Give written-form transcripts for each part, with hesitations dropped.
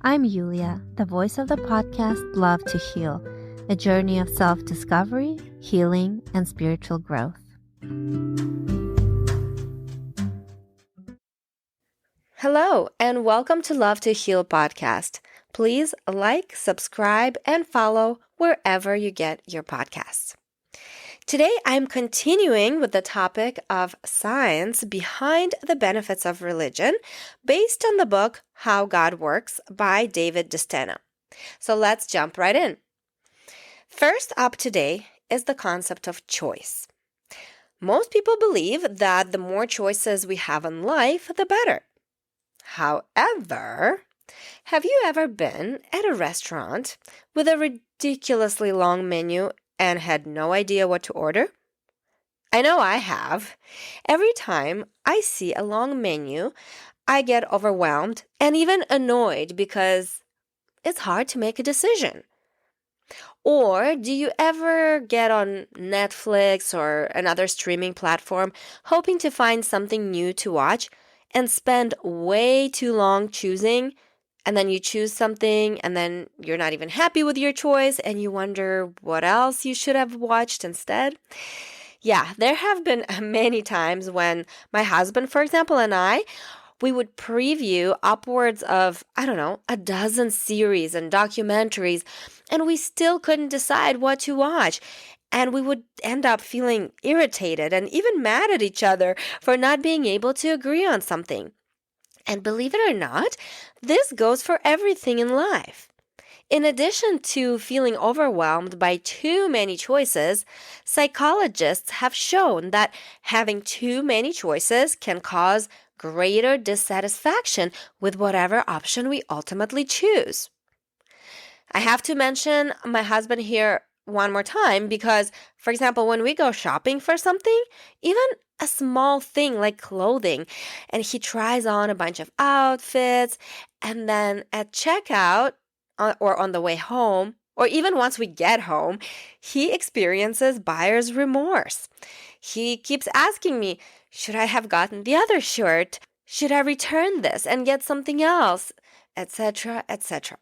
I'm Yulia, the voice of the podcast Love to Heal, a journey of self-discovery, healing, and spiritual growth. Hello, and welcome to Love to Heal podcast. Please like, subscribe, and follow wherever you get your podcasts. Today, I'm continuing with the topic of science behind the benefits of religion based on the book How God Works by DeSteno. So let's jump right in. First up today is the concept of choice. Most people believe that the more choices we have in life, the better. However, have you ever been at a restaurant with a ridiculously long menu and had no idea what to order? I know I have. Every time I see a long menu, I get overwhelmed and even annoyed because it's hard to make a decision. Or do you ever get on Netflix or another streaming platform hoping to find something new to watch and spend way too long choosing, and then you choose something and then you're not even happy with your choice and you wonder what else you should have watched instead? Yeah, there have been many times when my husband, for example, and we would preview upwards of, a dozen series and documentaries, and we still couldn't decide what to watch. And we would end up feeling irritated and even mad at each other for not being able to agree on something. And believe it or not, this goes for everything in life. In addition to feeling overwhelmed by too many choices, psychologists have shown that having too many choices can cause greater dissatisfaction with whatever option we ultimately choose. I have to mention my husband here one more time because, for example, when we go shopping for something, even a small thing like clothing, and he tries on a bunch of outfits, and then at checkout or on the way home, or even once we get home, he experiences buyer's remorse. He keeps asking me, should I have gotten the other shirt? Should I return this and get something else? Etc., etc.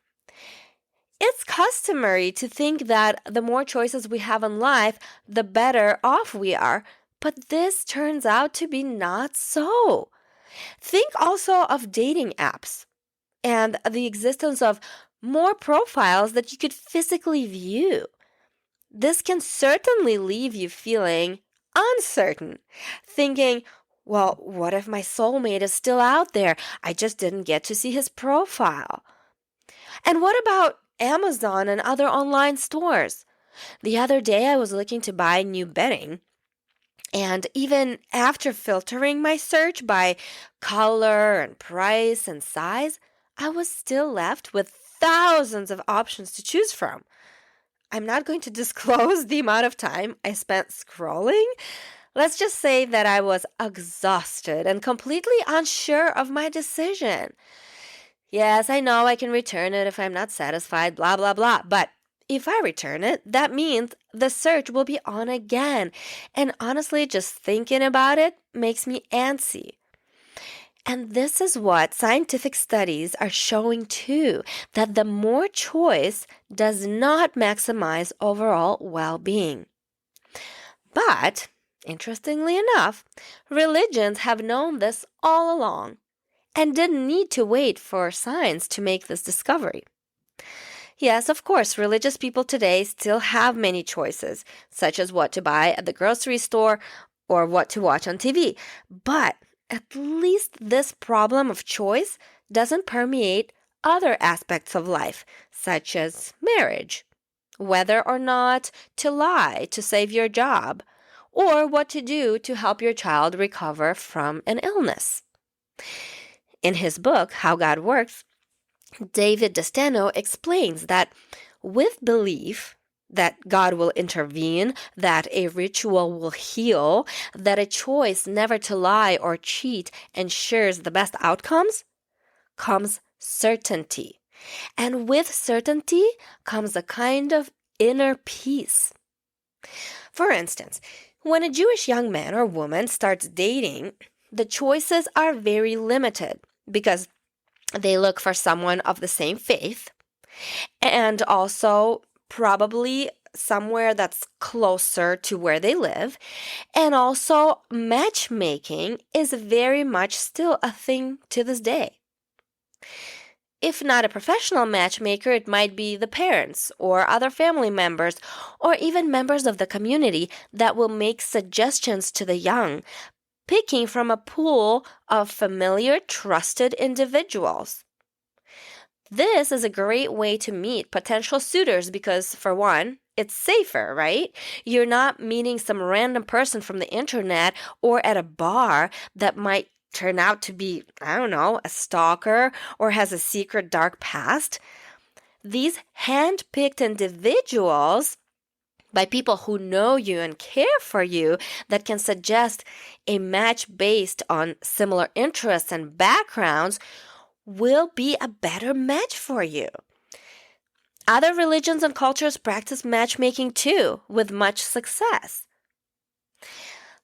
It's customary to think that the more choices we have in life, the better off we are, but this turns out to be not so. Think also of dating apps and the existence of more profiles that you could physically view. This can certainly leave you feeling uncertain, thinking, well, what if my soulmate is still out there? I just didn't get to see his profile. And what about Amazon and other online stores? The other day I was looking to buy new bedding, and even after filtering my search by color and price and size, I was still left with thousands of options to choose from. I'm not going to disclose the amount of time I spent scrolling. Let's just say that I was exhausted and completely unsure of my decision. Yes, I know I can return it if I'm not satisfied, blah, blah, blah. But if I return it, that means the search will be on again. And honestly, just thinking about it makes me antsy. And this is what scientific studies are showing too, that the more choice does not maximize overall well-being. But, interestingly enough, religions have known this all along and didn't need to wait for science to make this discovery. Yes, of course, religious people today still have many choices, such as what to buy at the grocery store or what to watch on TV. But at least this problem of choice doesn't permeate other aspects of life, such as marriage, whether or not to lie to save your job, or what to do to help your child recover from an illness. In his book, How God Works, DeSteno explains that with belief that God will intervene, that a ritual will heal, that a choice never to lie or cheat ensures the best outcomes, comes certainty. And with certainty comes a kind of inner peace. For instance, when a Jewish young man or woman starts dating, the choices are very limited because They look for someone of the same faith and also probably somewhere that's closer to where they live. And also, matchmaking is very much still a thing to this day. If not a professional matchmaker, it might be the parents or other family members or even members of the community that will make suggestions to the young, picking from a pool of familiar, trusted individuals. This is a great way to meet potential suitors because, for one, it's safer, right? You're not meeting some random person from the internet or at a bar that might turn out to be, I don't know, a stalker or has a secret dark past. These hand-picked individuals by people who know you and care for you that can suggest a match based on similar interests and backgrounds will be a better match for you. Other religions and cultures practice matchmaking too, with much success.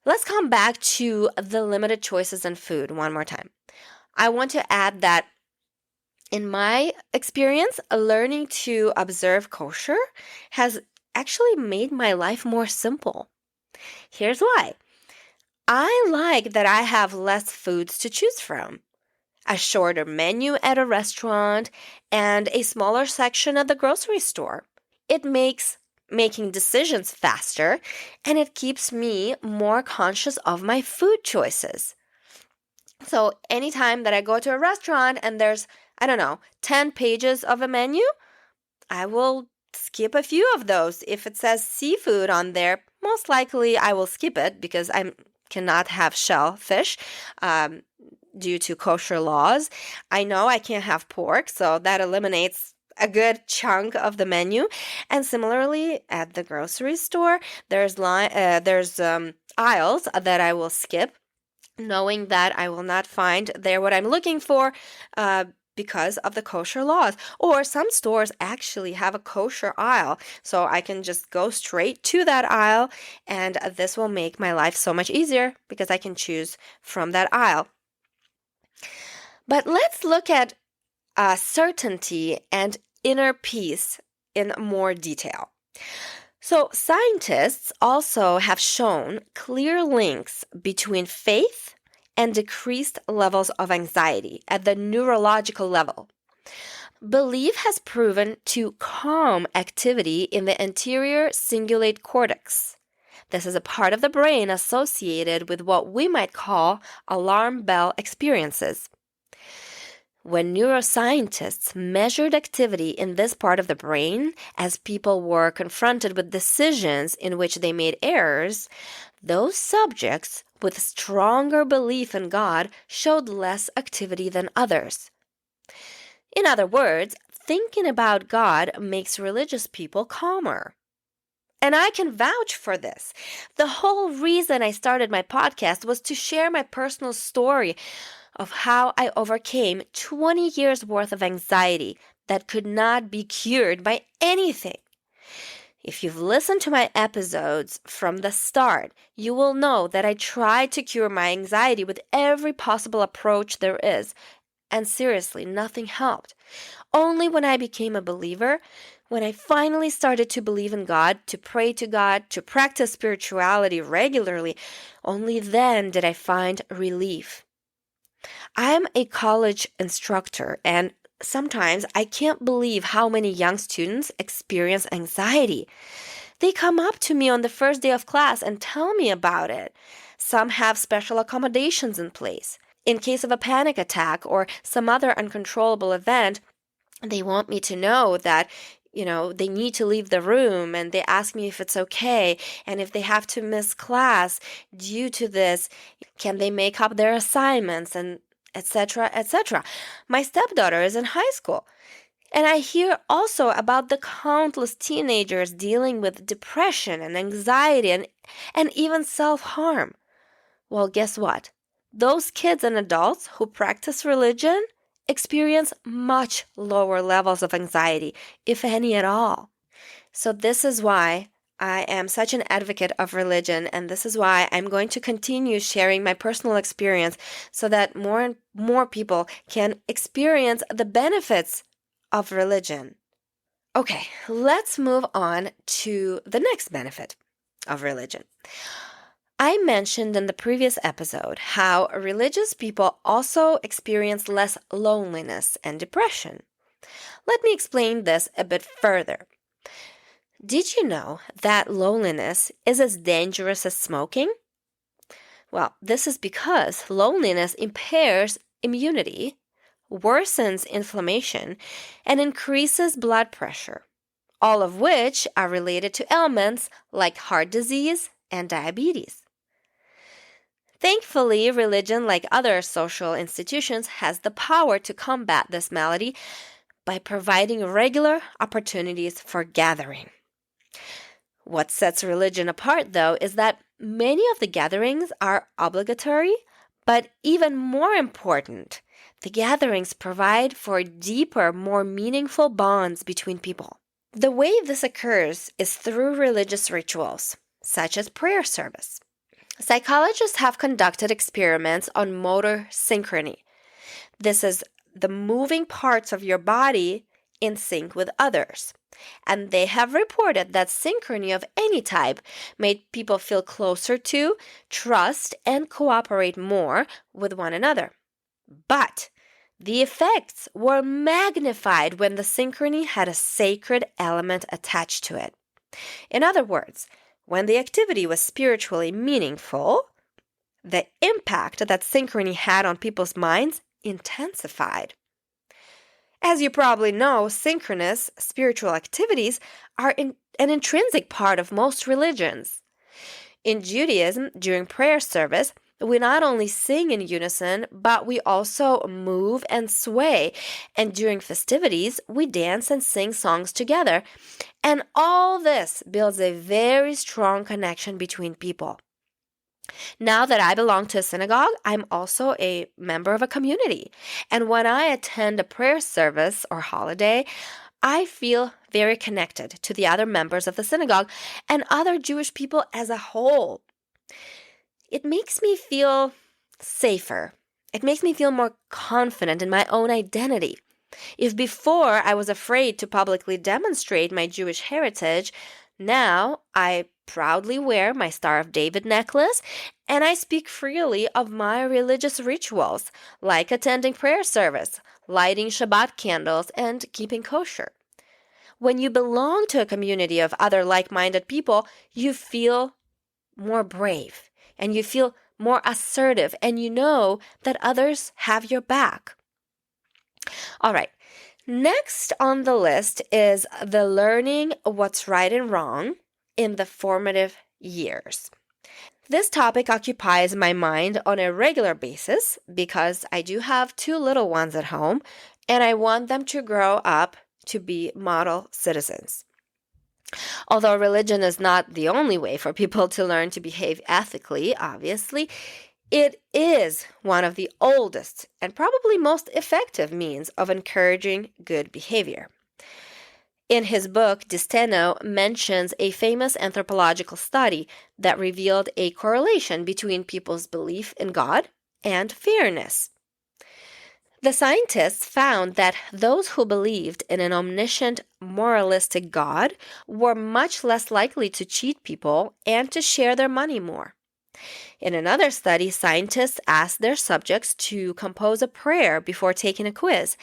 Let's come back to the limited choices in food one more time. I want to add that in my experience, learning to observe kosher has actually made my life more simple. Here's why. I like that I have less foods to choose from. A shorter menu at a restaurant, and a smaller section at the grocery store. It makes making decisions faster, and it keeps me more conscious of my food choices. So anytime that I go to a restaurant and there's, 10 pages of a menu, I will skip a few of those. If it says seafood on there, most likely I will skip it because I cannot have shellfish. Due to kosher laws. I know I can't have pork, so that eliminates a good chunk of the menu. And similarly, at the grocery store, there's aisles that I will skip, knowing that I will not find there what I'm looking for because of the kosher laws. Or some stores actually have a kosher aisle, so I can just go straight to that aisle, and this will make my life so much easier because I can choose from that aisle. But let's look at certainty and inner peace in more detail. So scientists also have shown clear links between faith and decreased levels of anxiety at the neurological level. Belief has proven to calm activity in the anterior cingulate cortex. This is a part of the brain associated with what we might call alarm bell experiences. When neuroscientists measured activity in this part of the brain as people were confronted with decisions in which they made errors, those subjects with stronger belief in God showed less activity than others. In other words, thinking about God makes religious people calmer. And I can vouch for this. The whole reason I started my podcast was to share my personal story of how I overcame 20 years worth of anxiety that could not be cured by anything. If you've listened to my episodes from the start, you will know that I tried to cure my anxiety with every possible approach there is. And seriously, nothing helped. Only when I became a believer, when I finally started to believe in God, to pray to God, to practice spirituality regularly, only then did I find relief. I'm a college instructor, and sometimes I can't believe how many young students experience anxiety. They come up to me on the first day of class and tell me about it. Some have special accommodations in place. In case of a panic attack or some other uncontrollable event, they want me to know that they need to leave the room, and they ask me if it's okay, and if they have to miss class due to this, can they make up their assignments, and etc., etc. My stepdaughter is in high school, and I hear also about the countless teenagers dealing with depression and anxiety and even self-harm. Well, guess what? Those kids and adults who practice religion experience much lower levels of anxiety, if any at all. So this is why I am such an advocate of religion, and this is why I'm going to continue sharing my personal experience so that more and more people can experience the benefits of religion. Okay, let's move on to the next benefit of religion. I mentioned in the previous episode how religious people also experience less loneliness and depression. Let me explain this a bit further. Did you know that loneliness is as dangerous as smoking? Well, this is because loneliness impairs immunity, worsens inflammation, and increases blood pressure, all of which are related to ailments like heart disease and diabetes. Thankfully, religion, like other social institutions, has the power to combat this malady by providing regular opportunities for gathering. What sets religion apart, though, is that many of the gatherings are obligatory, but even more important, the gatherings provide for deeper, more meaningful bonds between people. The way this occurs is through religious rituals, such as prayer service. Psychologists have conducted experiments on motor synchrony. This is the moving parts of your body in sync with others. And they have reported that synchrony of any type made people feel closer to, trust, and cooperate more with one another. But the effects were magnified when the synchrony had a sacred element attached to it. In other words, when the activity was spiritually meaningful, the impact that synchrony had on people's minds intensified. As you probably know, synchronous spiritual activities are an intrinsic part of most religions. In Judaism, during prayer service, we not only sing in unison, but we also move and sway. And during festivities, we dance and sing songs together. And all this builds a very strong connection between people. Now that I belong to a synagogue, I'm also a member of a community. And when I attend a prayer service or holiday, I feel very connected to the other members of the synagogue and other Jewish people as a whole. It makes me feel safer. It makes me feel more confident in my own identity. If before I was afraid to publicly demonstrate my Jewish heritage, now I proudly wear my Star of David necklace and I speak freely of my religious rituals, like attending prayer service, lighting Shabbat candles, and keeping kosher. When you belong to a community of other like-minded people, you feel more brave and you feel more assertive and you know that others have your back. All right, next on the list is the learning what's right and wrong in the formative years. This topic occupies my mind on a regular basis because I do have 2 little ones at home and I want them to grow up to be model citizens. Although religion is not the only way for people to learn to behave ethically, obviously, it is one of the oldest and probably most effective means of encouraging good behavior. In his book, DeSteno mentions a famous anthropological study that revealed a correlation between people's belief in God and fairness. The scientists found that those who believed in an omniscient, moralistic God were much less likely to cheat people and to share their money more. In another study, scientists asked their subjects to compose a prayer before taking a quiz,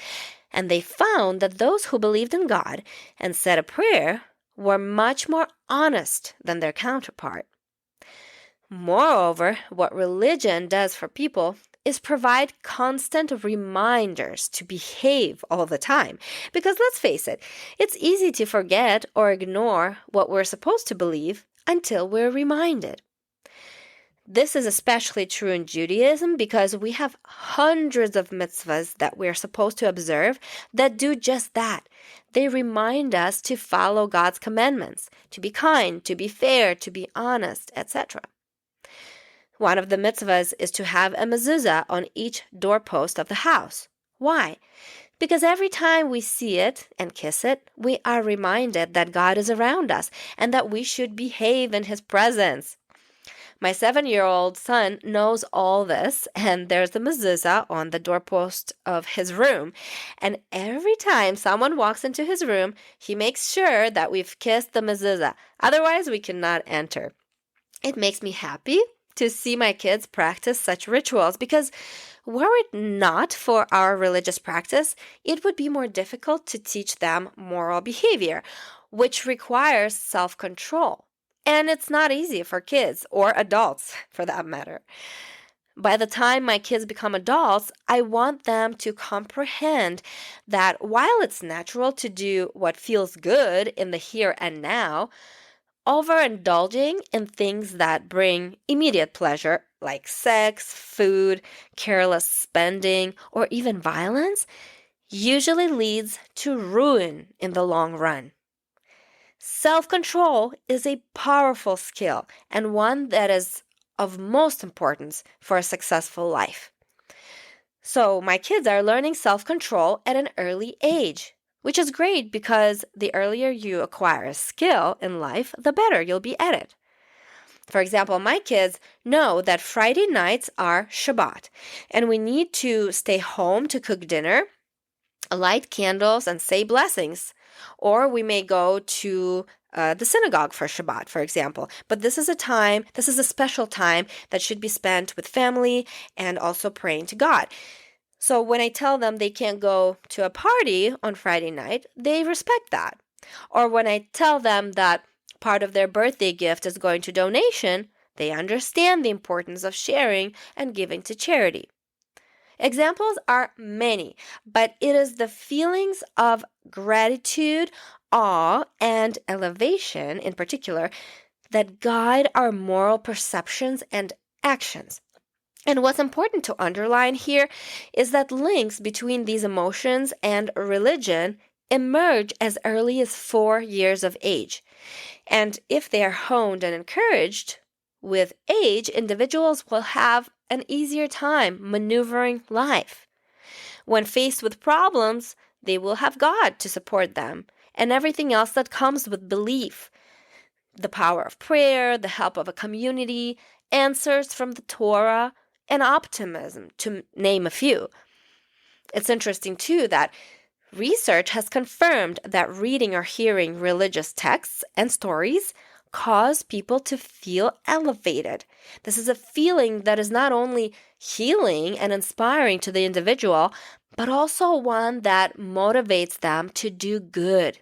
and they found that those who believed in God and said a prayer were much more honest than their counterpart. Moreover, what religion does for people is provide constant reminders to behave all the time. Because let's face it, it's easy to forget or ignore what we're supposed to believe until we're reminded. This is especially true in Judaism because we have hundreds of mitzvahs that we're supposed to observe that do just that. They remind us to follow God's commandments, to be kind, to be fair, to be honest, etc. One of the mitzvahs is to have a mezuzah on each doorpost of the house. Why? Because every time we see it and kiss it, we are reminded that God is around us and that we should behave in His presence. My 7-year-old son knows all this, and there's the mezuzah on the doorpost of his room. And every time someone walks into his room, he makes sure that we've kissed the mezuzah. Otherwise, we cannot enter. It makes me happy to see my kids practice such rituals because were it not for our religious practice, it would be more difficult to teach them moral behavior, which requires self-control. And it's not easy for kids or adults, for that matter. By the time my kids become adults, I want them to comprehend that while it's natural to do what feels good in the here and now, overindulging in things that bring immediate pleasure, like sex, food, careless spending, or even violence, usually leads to ruin in the long run. Self-control is a powerful skill and one that is of most importance for a successful life. So my kids are learning self-control at an early age, which is great because the earlier you acquire a skill in life, the better you'll be at it. For example, my kids know that Friday nights are Shabbat, and we need to stay home to cook dinner, light candles, and say blessings. Or we may go to the synagogue for Shabbat, for example. But this is a special time that should be spent with family and also praying to God. So when I tell them they can't go to a party on Friday night, they respect that. Or when I tell them that part of their birthday gift is going to donation, they understand the importance of sharing and giving to charity. Examples are many, but it is the feelings of gratitude, awe, and elevation in particular that guide our moral perceptions and actions. And what's important to underline here is that links between these emotions and religion emerge as early as 4 years of age. And if they are honed and encouraged, with age, individuals will have an easier time maneuvering life. When faced with problems, they will have God to support them and everything else that comes with belief. The power of prayer, the help of a community, answers from the Torah, and optimism, to name a few. It's interesting, too, that research has confirmed that reading or hearing religious texts and stories cause people to feel elevated. This is a feeling that is not only healing and inspiring to the individual, but also one that motivates them to do good.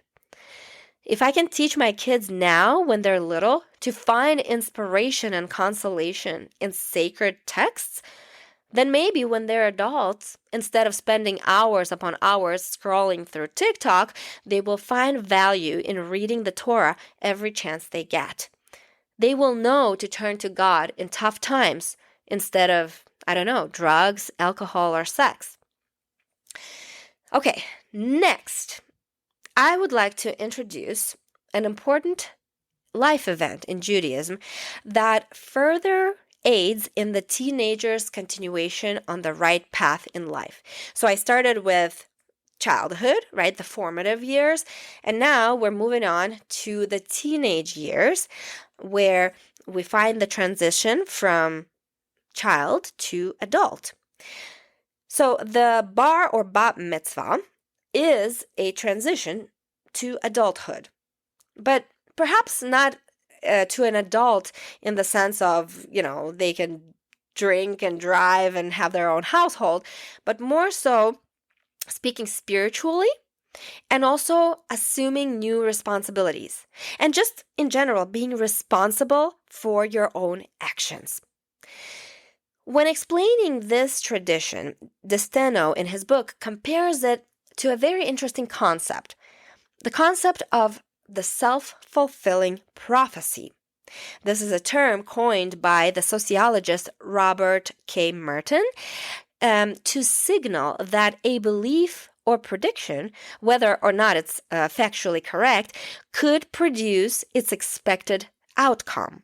If I can teach my kids now, when they're little, to find inspiration and consolation in sacred texts, then maybe when they're adults, instead of spending hours upon hours scrolling through TikTok, they will find value in reading the Torah every chance they get. They will know to turn to God in tough times instead of, drugs, alcohol, or sex. Okay, next, I would like to introduce an important life event in Judaism that further aids in the teenager's continuation on the right path in life. So I started with childhood, right, the formative years, and now we're moving on to the teenage years where we find the transition from child to adult. So the bar or bat mitzvah is a transition to adulthood, but perhaps not to an adult in the sense of, they can drink and drive and have their own household, but more so speaking spiritually and also assuming new responsibilities and just in general being responsible for your own actions. When explaining this tradition, DeSteno in his book compares it to a very interesting concept, the concept of the self-fulfilling prophecy. This is a term coined by the sociologist Robert K. Merton to signal that a belief or prediction, whether or not it's factually correct, could produce its expected outcome.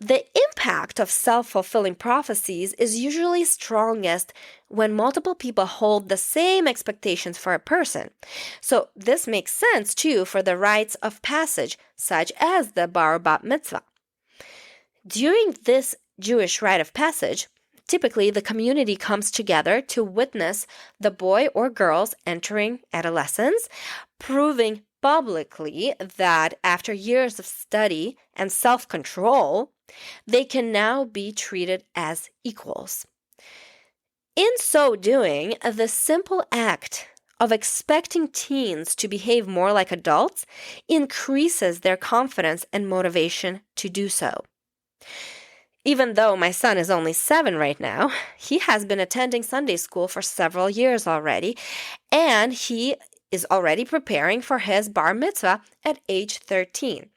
The impact of self-fulfilling prophecies is usually strongest when multiple people hold the same expectations for a person. So this makes sense too for the rites of passage, such as the bar bat mitzvah. During this Jewish rite of passage, typically the community comes together to witness the boy or girls entering adolescence, proving publicly that after years of study and self-control, they can now be treated as equals. In so doing, the simple act of expecting teens to behave more like adults increases their confidence and motivation to do so. Even though my son is only 7 right now, he has been attending Sunday school for several years already, and he is already preparing for his bar mitzvah at age 13.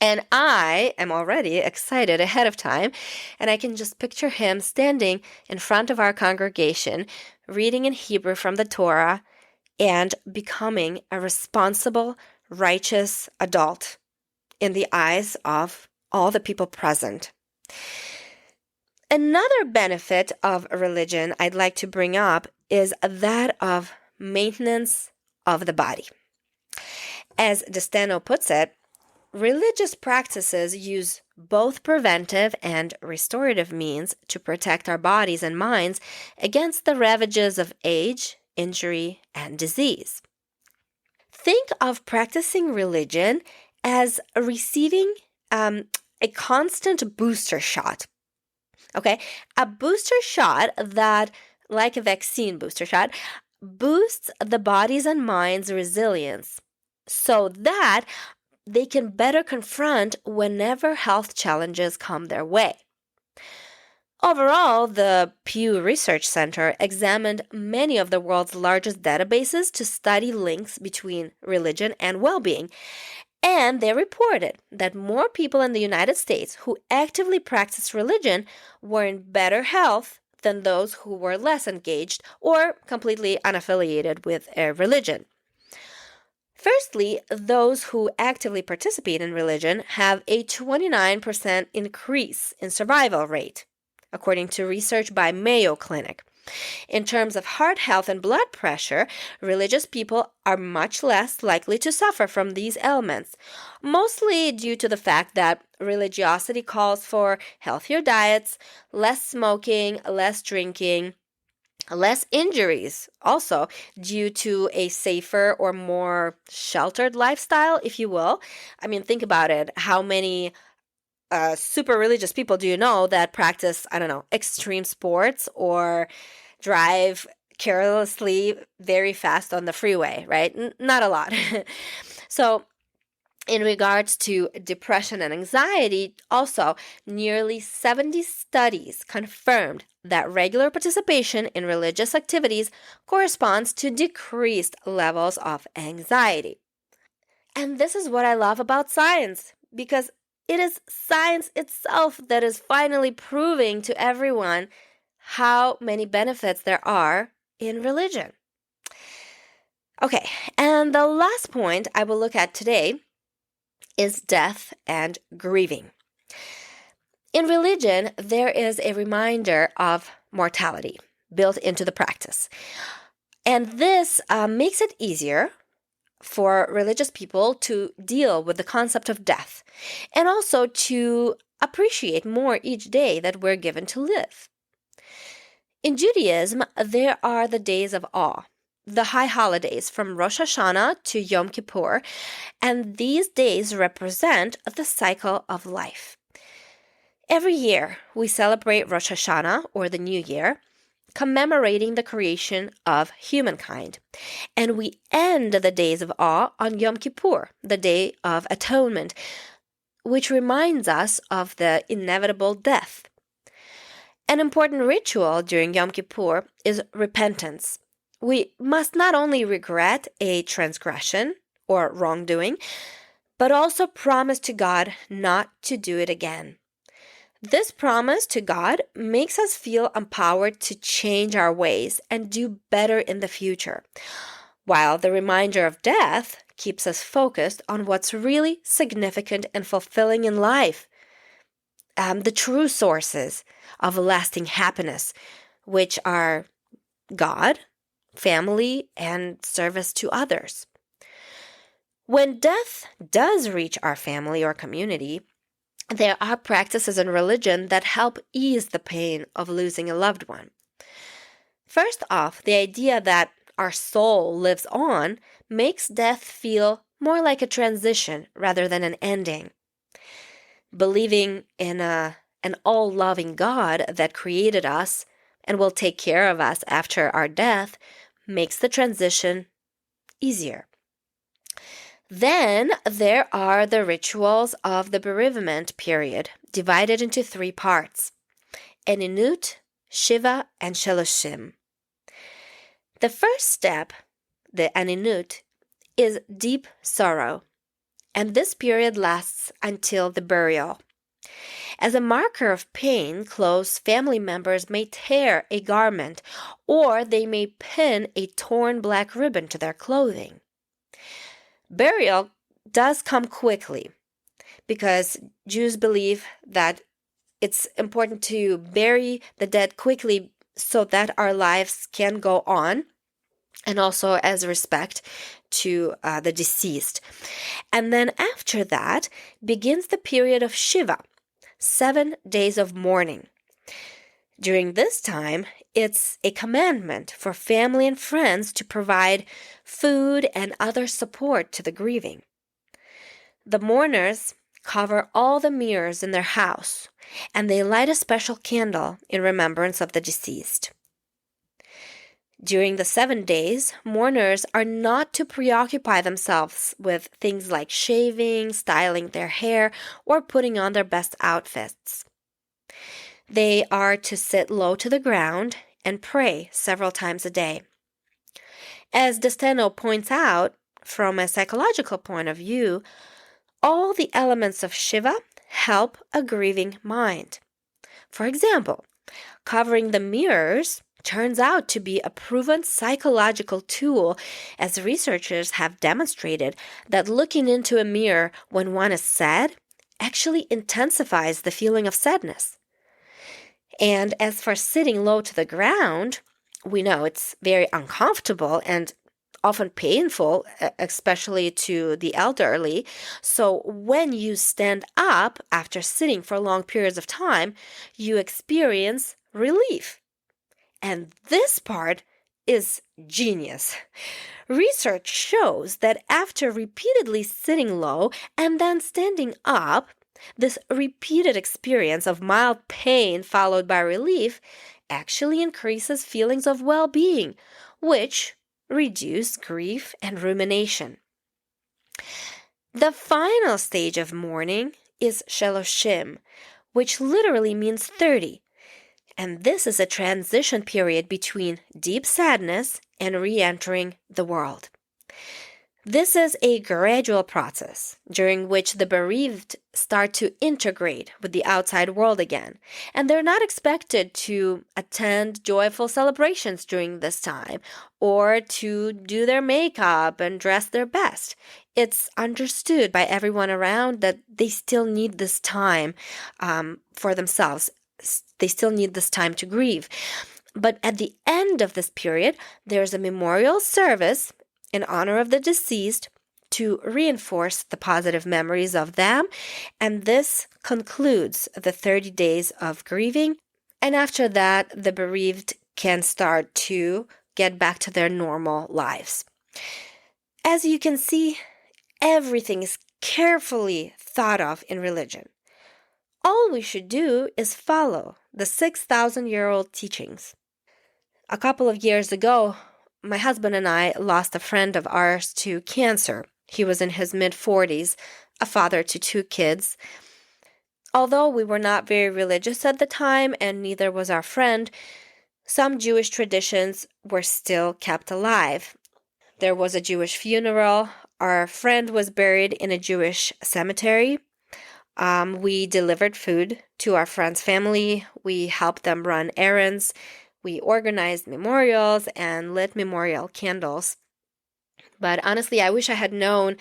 And I am already excited ahead of time, and I can just picture him standing in front of our congregation, reading in Hebrew from the Torah, and becoming a responsible, righteous adult in the eyes of all the people present. Another benefit of religion I'd like to bring up is that of maintenance of the body. As DeSteno puts it, religious practices use both preventive and restorative means to protect our bodies and minds against the ravages of age, injury, and disease. Think of practicing religion as receiving a constant booster shot. Okay, a booster shot that, like a vaccine booster shot, boosts the body's and mind's resilience so that they can better confront whenever health challenges come their way. Overall, the Pew Research Center examined many of the world's largest databases to study links between religion and well-being, and they reported that more people in the United States who actively practiced religion were in better health than those who were less engaged or completely unaffiliated with a religion. Firstly, those who actively participate in religion have a 29% increase in survival rate, according to research by Mayo Clinic. In terms of heart health and blood pressure, religious people are much less likely to suffer from these ailments, mostly due to the fact that religiosity calls for healthier diets, less smoking, less drinking, less injuries, also due to a safer or more sheltered lifestyle, if you will. I mean, think about it. How many super religious people do you know that practice, extreme sports or drive carelessly very fast on the freeway, right? Not a lot. So in regards to depression and anxiety, also nearly 70 studies confirmed that regular participation in religious activities corresponds to decreased levels of anxiety. And this is what I love about science, because it is science itself that is finally proving to everyone how many benefits there are in religion. Okay, and the last point I will look at today is death and grieving. In religion, there is a reminder of mortality built into the practice. And this makes it easier for religious people to deal with the concept of death and also to appreciate more each day that we're given to live. In Judaism, there are the days of awe, the high holidays from Rosh Hashanah to Yom Kippur, and these days represent the cycle of life. Every year, we celebrate Rosh Hashanah, or the New Year, commemorating the creation of humankind. And we end the days of awe on Yom Kippur, the Day of Atonement, which reminds us of the inevitable death. An important ritual during Yom Kippur is repentance. We must not only regret a transgression or wrongdoing, but also promise to God not to do it again. This promise to God makes us feel empowered to change our ways and do better in the future, while the reminder of death keeps us focused on what's really significant and fulfilling in life. the true sources of lasting happiness, which are God, family, and service to others. When death does reach our family or community, there are practices in religion that help ease the pain of losing a loved one. First off, the idea that our soul lives on makes death feel more like a transition rather than an ending. Believing in an all-loving God that created us and will take care of us after our death makes the transition easier. Then there are the rituals of the bereavement period, divided into 3 parts: Aninut, Shiva, and Shaloshim. The first step, the Aninut, is deep sorrow, and this period lasts until the burial. As a marker of pain, close family members may tear a garment, or they may pin a torn black ribbon to their clothing. Burial does come quickly because Jews believe that it's important to bury the dead quickly so that our lives can go on, and also as respect to the deceased. And then after that begins the period of Shiva, 7 days of mourning. During this time, it's a commandment for family and friends to provide food and other support to the grieving. The mourners cover all the mirrors in their house, and they light a special candle in remembrance of the deceased. During the 7 days, mourners are not to preoccupy themselves with things like shaving, styling their hair, or putting on their best outfits. They are to sit low to the ground and pray several times a day. As DeSteno points out, from a psychological point of view, all the elements of Shiva help a grieving mind. For example, covering the mirrors turns out to be a proven psychological tool, as researchers have demonstrated that looking into a mirror when one is sad actually intensifies the feeling of sadness. And as for sitting low to the ground, we know it's very uncomfortable and often painful, especially to the elderly. So when you stand up after sitting for long periods of time, you experience relief. And this part is genius. Research shows that after repeatedly sitting low and then standing up, this repeated experience of mild pain followed by relief actually increases feelings of well-being, which reduce grief and rumination. The final stage of mourning is Shaloshim, which literally means 30. And this is a transition period between deep sadness and re-entering the world. This is a gradual process during which the bereaved start to integrate with the outside world again, and they're not expected to attend joyful celebrations during this time or to do their makeup and dress their best. It's understood by everyone around that they still need this time for themselves. They still need this time to grieve. But at the end of this period, there's a memorial service in honor of the deceased to reinforce the positive memories of them. And this concludes the 30 days of grieving. And after that, the bereaved can start to get back to their normal lives. As you can see, everything is carefully thought of in religion. All we should do is follow the 6,000-year-old teachings. A couple of years ago, my husband and I lost a friend of ours to cancer. He was in his mid-40s, a father to 2 kids. Although we were not very religious at the time, and neither was our friend, some Jewish traditions were still kept alive. There was a Jewish funeral. Our friend was buried in a Jewish cemetery. We delivered food to our friend's family. We helped them run errands. We organized memorials and lit memorial candles. But honestly, I wish I had known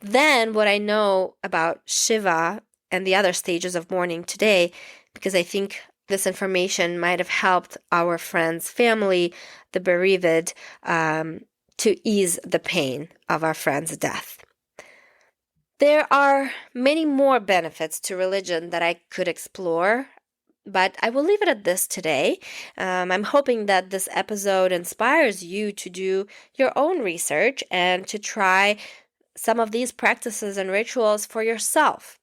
then what I know about Shiva and the other stages of mourning today, because I think this information might have helped our friends, family, the bereaved, to ease the pain of our friend's death. There are many more benefits to religion that I could explore, but I will leave it at this today. I'm hoping that this episode inspires you to do your own research and to try some of these practices and rituals for yourself.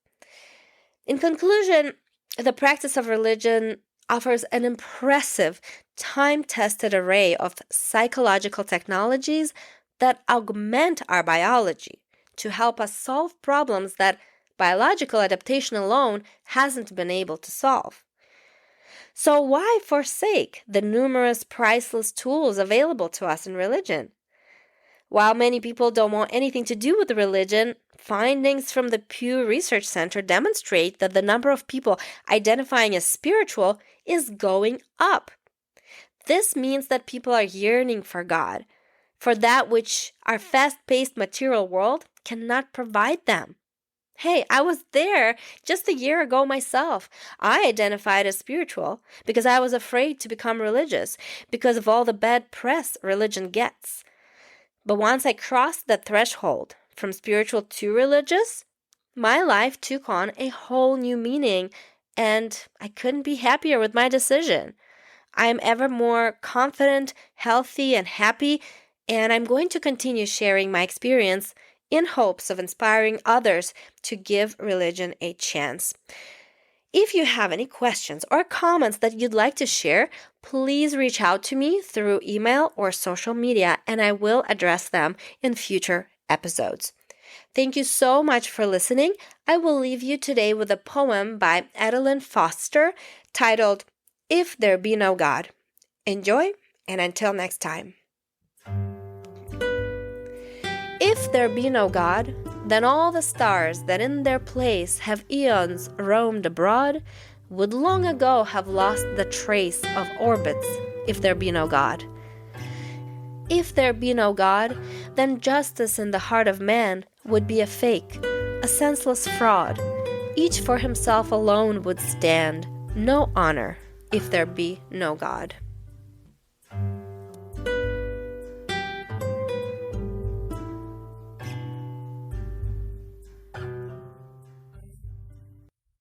In conclusion, the practice of religion offers an impressive, time-tested array of psychological technologies that augment our biology to help us solve problems that biological adaptation alone hasn't been able to solve. So why forsake the numerous priceless tools available to us in religion? While many people don't want anything to do with religion, findings from the Pew Research Center demonstrate that the number of people identifying as spiritual is going up. This means that people are yearning for God, for that which our fast-paced material world cannot provide them. Hey, I was there just a year ago myself. I identified as spiritual because I was afraid to become religious because of all the bad press religion gets. But once I crossed that threshold from spiritual to religious, my life took on a whole new meaning, and I couldn't be happier with my decision. I am ever more confident, healthy, and happy, and I'm going to continue sharing my experience in hopes of inspiring others to give religion a chance. If you have any questions or comments that you'd like to share, please reach out to me through email or social media, and I will address them in future episodes. Thank you so much for listening. I will leave you today with a poem by Adeline Foster titled, If There Be No God. Enjoy, and until next time. If there be no God, then all the stars that in their place have eons roamed abroad would long ago have lost the trace of orbits, if there be no God. If there be no God, then justice in the heart of man would be a fake, a senseless fraud. Each for himself alone would stand, no honor, if there be no God.